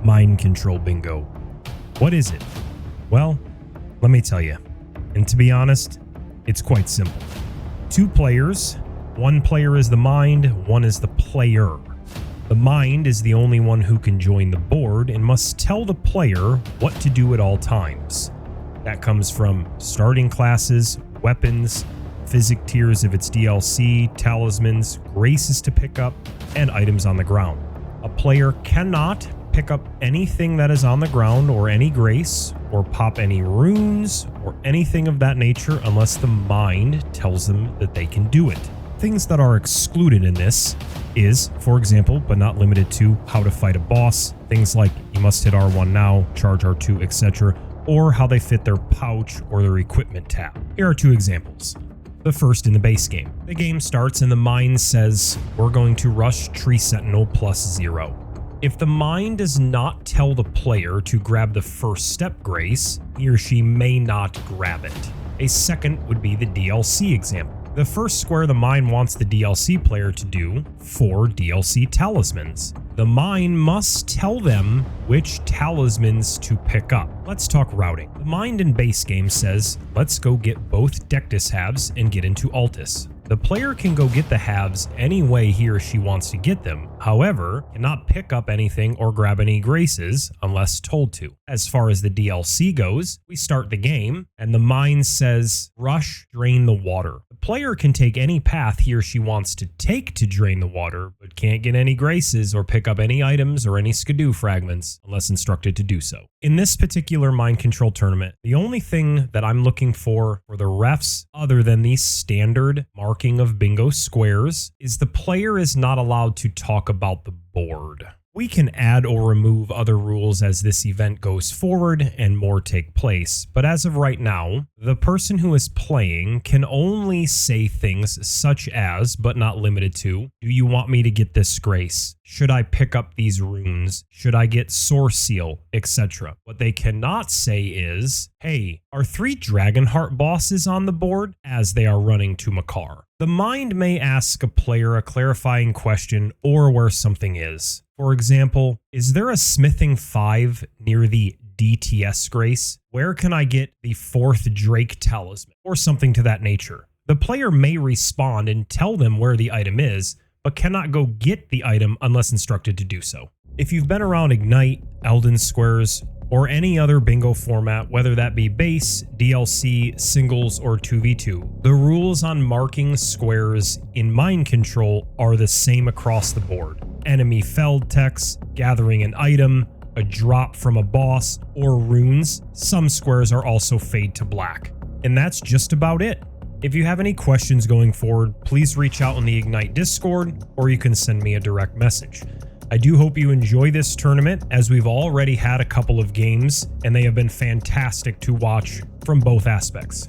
Mind control bingo. What is it? Well, let me tell you. And to be honest, it's quite simple. 2 players. 1 player is the mind, 1 is the player. The mind is the only one who can join the board and must tell the player what to do at all times. That comes from starting classes, weapons, physic tiers of its DLC, talismans, graces to pick up, and items on the ground. A player cannot pick up anything that is on the ground or any grace, or pop any runes, or anything of that nature unless the mind tells them that they can do it. Things that are excluded in this is, for example, but not limited to, how to fight a boss, things like you must hit R1 now, charge R2, etc., or how they fit their pouch or their equipment tab. Here are 2 examples. The first in the base game. The game starts and the mind says, we're going to rush Tree Sentinel +0. If the mind does not tell the player to grab the first step grace, he or she may not grab it. A second would be the DLC example. The first square the mind wants the DLC player to do 4 DLC talismans. The mind must tell them which talismans to pick up. Let's talk routing. The mind in base game says, let's go get both Dectus halves and get into Altus. The player can go get the halves any way he or she wants to get them, however, cannot pick up anything or grab any graces unless told to. As far as the DLC goes, we start the game and the mind says, rush, drain the water. The player can take any path he or she wants to take to drain the water, but can't get any graces or pick up any items or any skidoo fragments unless instructed to do so. In this particular mind control tournament, the only thing that I'm looking for the refs, other than the standard marking of bingo squares, is the player is not allowed to talk about the board. We can add or remove other rules as this event goes forward and more take place, but as of right now, the person who is playing can only say things such as, but not limited to, do you want me to get this grace? Should I pick up these runes? Should I get Source Seal, etc.? What they cannot say is, hey, are 3 Dragonheart bosses on the board as they are running to Makar? The mind may ask a player a clarifying question or where something is. For example, is there a smithing 5 near the DTS grace? Where can I get the 4th Drake talisman? Or something to that nature. The player may respond and tell them where the item is, but cannot go get the item unless instructed to do so. If you've been around Ignite, Elden Squares, or any other bingo format, whether that be base, DLC, singles, or 2v2, the rules on marking squares in mind control are the same across the board. Enemy felled text, gathering an item, a drop from a boss, or runes. Some squares are also fade to black. And that's just about it. If you have any questions going forward, please reach out in the Ignite Discord, or you can send me a direct message. I do hope you enjoy this tournament, as we've already had a couple of games, and they have been fantastic to watch from both aspects.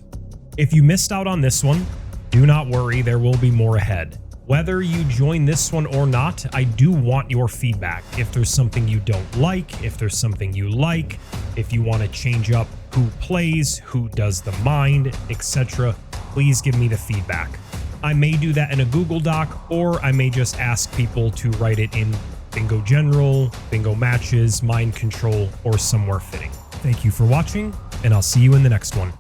If you missed out on this one, do not worry, there will be more ahead. Whether you join this one or not, I do want your feedback. If there's something you don't like, if there's something you like, if you want to change up who plays, who does the mind, etc., please give me the feedback. I may do that in a Google Doc, or I may just ask people to write it in Bingo General, Bingo Matches, Mind Control, or somewhere fitting. Thank you for watching, and I'll see you in the next one.